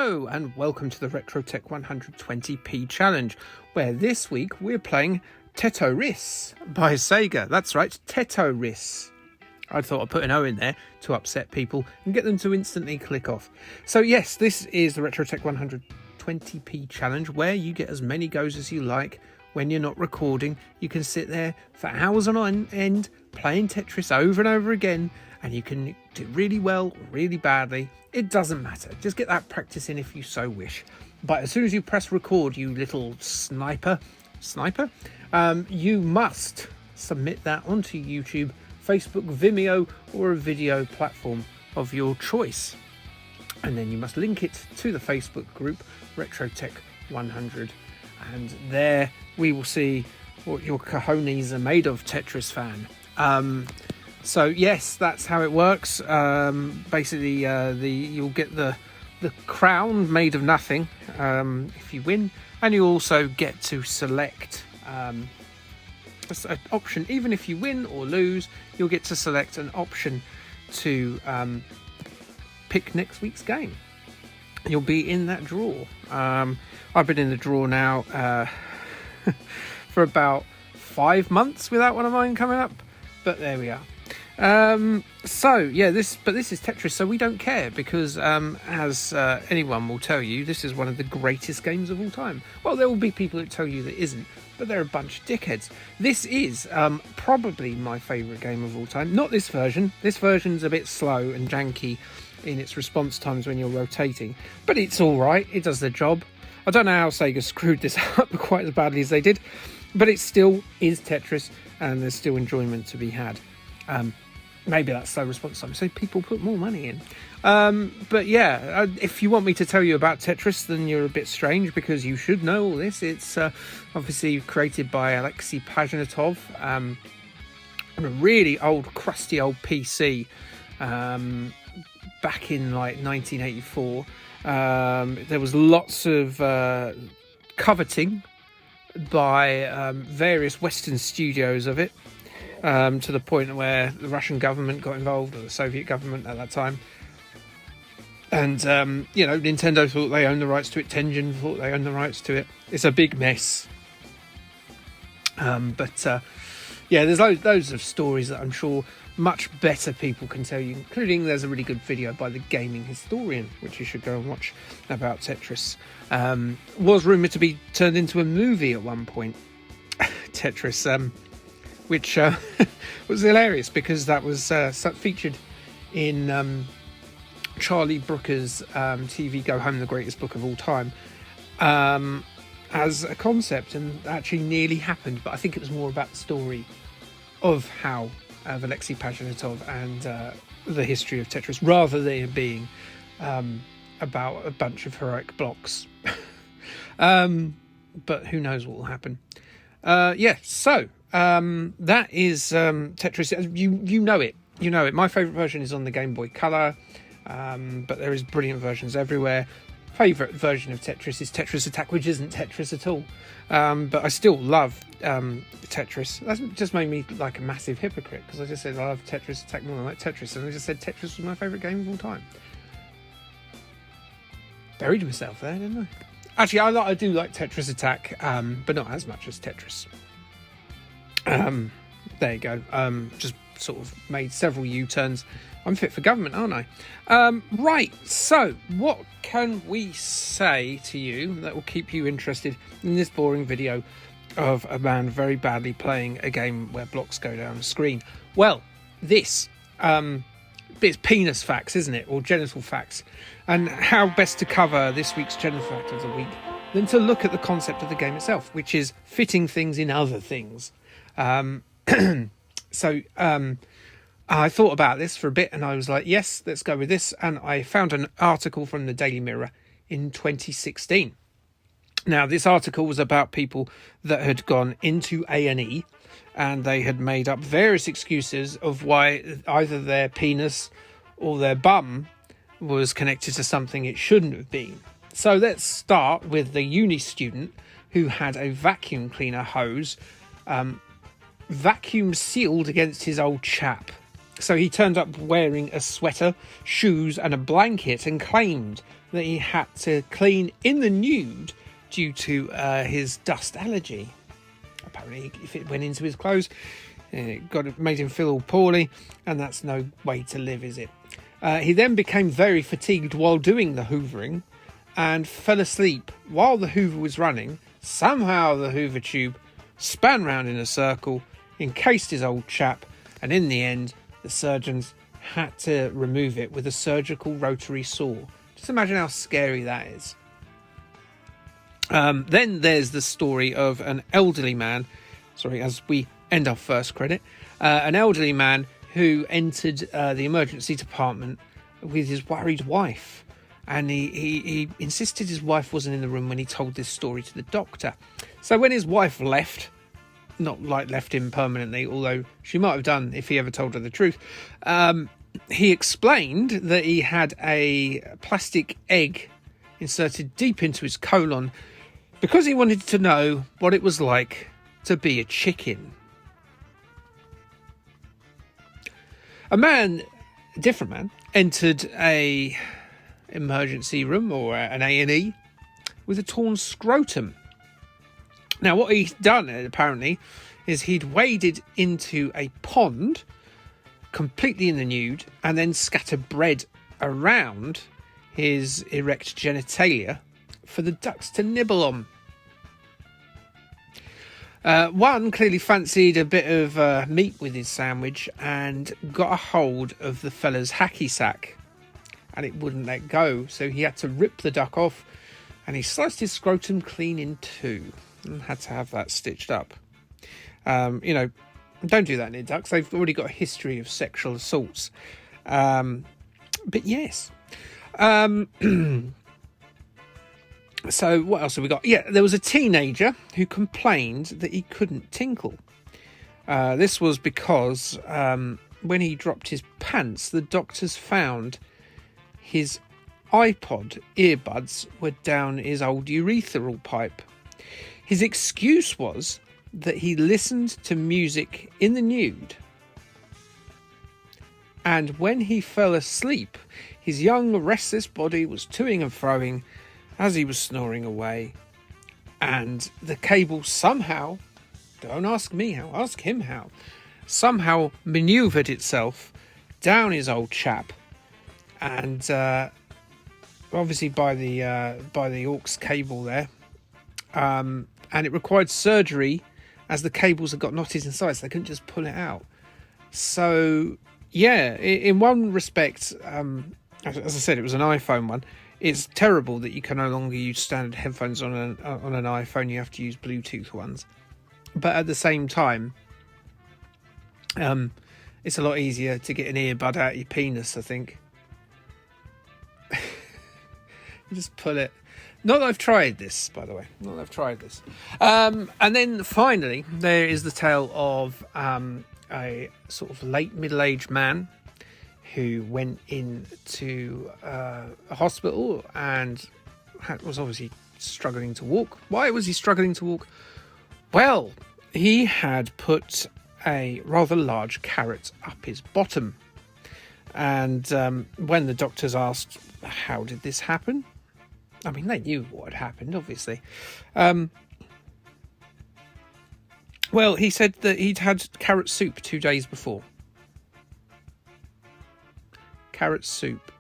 Hello and welcome to the RetroTech 120p challenge, where this week we're playing Tetris by Sega. That's right, Tetris. I thought I'd put an O in there to upset people and get them to instantly click off. So yes, this is the RetroTech 120p challenge, where you get as many goes as you like. When you're not recording, you can sit there for hours on end playing Tetris over and over again, and you can do really well or really badly. It doesn't matter. Just get that practice in if you so wish. But as soon as you press record, you little sniper, you must submit that onto YouTube, Facebook, Vimeo, or a video platform of your choice. And then you must link it to the Facebook group, RetroTech 100. And there we will see what your cojones are made of, Tetris fan. So yes, that's how it works. Basically, you'll get the crown made of nothing if you win, and you also get to select an option. Even if you win or lose, you'll get to select an option to pick next week's game. You'll be in that draw. I've been in the draw now for about 5 months without one of mine coming up, but there we are. So yeah, this is Tetris, so we don't care, because as anyone will tell you, this is one of the greatest games of all time. Well, there will be people that tell you that isn't, but they're a bunch of dickheads. This is probably my favourite game of all time. Not this version. This version's a bit slow and janky in its response times when you're rotating, but it's all right. It does the job. I don't know how Sega screwed this up quite as badly as they did, but it still is Tetris, and there's still enjoyment to be had. Maybe that's slow response time, so people put more money in. But yeah, if you want me to tell you about Tetris, then you're a bit strange, because you should know all this. It's obviously created by Alexei Pajitnov on a really old, crusty old PC back in like 1984. There was lots of coveting by various Western studios of it. To the point where the Russian government got involved, or the Soviet government at that time. And, Nintendo thought they owned the rights to it. Tengen thought they owned the rights to it. It's a big mess. There's loads of stories that I'm sure much better people can tell you, including there's a really good video by the Gaming Historian, which you should go and watch, about Tetris. Was rumoured to be turned into a movie at one point, Tetris, which was hilarious, because that was featured in Charlie Brooker's TV Go Home, the Greatest Book of All Time, as a concept, and actually nearly happened. But I think it was more about the story of how of Alexei Pajitnov and the history of Tetris, rather than it being about a bunch of heroic blocks. But who knows what will happen. That is Tetris. You know it. My favourite version is on the Game Boy Color, but there is brilliant versions everywhere. Favourite version of Tetris is Tetris Attack, which isn't Tetris at all. But I still love Tetris. That's just made me like a massive hypocrite, because I just said I love Tetris Attack more than I like Tetris, and I just said Tetris was my favourite game of all time. Buried myself there, didn't I? Actually, I do like Tetris Attack, but not as much as Tetris. There you go. Just sort of made several U-turns. I'm fit for government, aren't I? Right, so what can we say to you that will keep you interested in this boring video of a man very badly playing a game where blocks go down the screen? Well, this it's penis facts, isn't it? Or genital facts. And how best to cover this week's genital fact of the week than to look at the concept of the game itself, which is fitting things in other things. I thought about this for a bit, and I was like, yes, let's go with this. And I found an article from the Daily Mirror in 2016. Now, this article was about people that had gone into A&E, and they had made up various excuses of why either their penis or their bum was connected to something it shouldn't have been. So let's start with the uni student who had a vacuum cleaner hose vacuum sealed against his old chap. So he turned up wearing a sweater, shoes and a blanket, and claimed that he had to clean in the nude due to his dust allergy. Apparently, if it went into his clothes, it made him feel all poorly, and that's no way to live, is it? He then became very fatigued while doing the hoovering and fell asleep while the hoover was running. Somehow the hoover tube span round in a circle, encased his old chap, and in the end the surgeons had to remove it with a surgical rotary saw. Just imagine how scary that is. Then there's the story of an elderly man, as we end our first credit, an elderly man who entered the emergency department with his worried wife. And he insisted his wife wasn't in the room when he told this story to the doctor. So when his wife left, not like left him permanently, although she might have done if he ever told her the truth, he explained that he had a plastic egg inserted deep into his colon because he wanted to know what it was like to be a chicken. A different man, entered a emergency room or an A&E with a torn scrotum. Now, what he'd done apparently is he'd waded into a pond completely in the nude and then scattered bread around his erect genitalia for the ducks to nibble on. One clearly fancied a bit of meat with his sandwich and got a hold of the fella's hacky sack, and it wouldn't let go, so he had to rip the duck off, and he sliced his scrotum clean in two and had to have that stitched up. Don't do that near ducks. They've already got a history of sexual assaults. But yes. So what else have we got? Yeah, there was a teenager who complained that he couldn't tinkle. This was because when he dropped his pants, the doctors found his iPod earbuds were down his old urethral pipe. His excuse was that he listened to music in the nude, and when he fell asleep, his young restless body was toing and froing as he was snoring away, and the cable somehow, don't ask me how, ask him how, somehow manoeuvred itself down his old chap, and obviously by the aux cable there, and it required surgery as the cables had got knotted inside, so they couldn't just pull it out. So yeah, in one respect, as I said, it was an iPhone one. It's terrible that you can no longer use standard headphones on an iPhone. You have to use Bluetooth ones. But at the same time, it's a lot easier to get an earbud out of your penis, I think. You just pull it. Not that I've tried this, by the way. Not that I've tried this. And then finally, there is the tale of a sort of late middle-aged man who went into a hospital and was obviously struggling to walk. Why was he struggling to walk? Well, he had put a rather large carrot up his bottom. And when the doctors asked, how did this happen? I mean, they knew what had happened, obviously. Well, he said that he'd had carrot soup 2 days before. Carrot soup.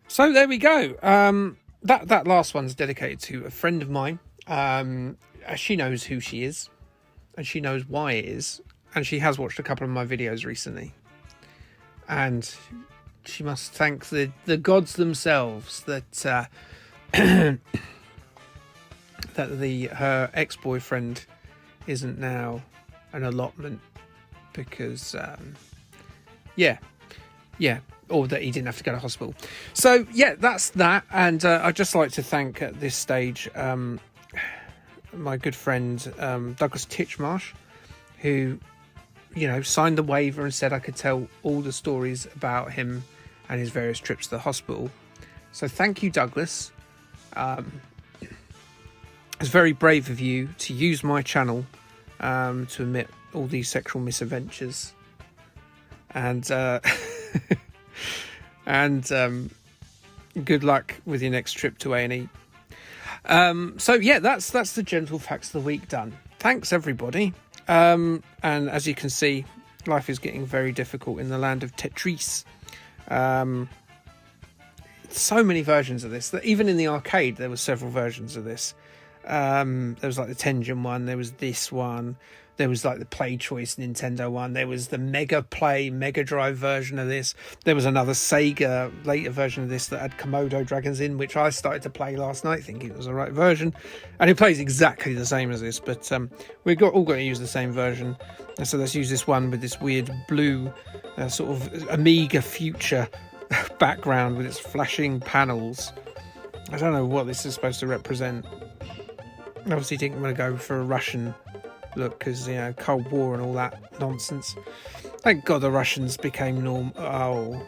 So there we go. That last one's dedicated to a friend of mine. She knows who she is, and she knows why it is, and she has watched a couple of my videos recently, and she must thank the gods themselves that her ex-boyfriend isn't now an allotment, because or that he didn't have to go to hospital. So yeah, that's that. And I'd just like to thank at this stage my good friend Douglas Titchmarsh, who signed the waiver and said I could tell all the stories about him and his various trips to the hospital. So thank you, Douglas. It's very brave of you to use my channel to admit all these sexual misadventures. And Good luck with your next trip to A&E. So yeah, that's the Gentle Facts of the Week done. Thanks everybody. And as you can see, life is getting very difficult in the land of Tetris. So many versions of this that even in the arcade there were several versions of this. There was like the Tengen one, there was this one, there was like the Play Choice Nintendo one, there was the Mega Play Mega Drive version of this, there was another Sega later version of this that had Komodo dragons in, which I started to play last night thinking it was the right version, and it plays exactly the same as this, but we've all got to use the same version. And so let's use this one with this weird blue sort of Amiga future background with its flashing panels. I don't know what this is supposed to represent. Obviously didn't want to go for a Russian look because, you know, Cold War and all that nonsense. Thank God the Russians became normal.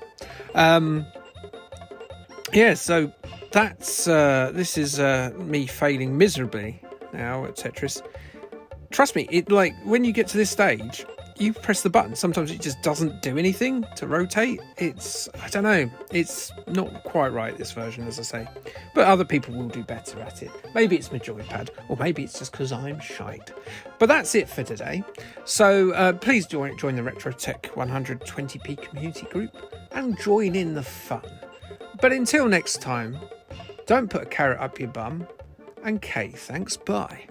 Yeah, so that's this is me failing miserably now at Tetris. Trust me, it like when you get to this stage, you press the button, sometimes it just doesn't do anything to rotate. I don't know, it's not quite right, this version, as I say, but other people will do better at it. Maybe it's my joypad, or maybe it's just because I'm shite. But that's it for today. So please join the RetroTech 120p community group and join in the fun. But until next time, don't put a carrot up your bum, and Kay, thanks, bye.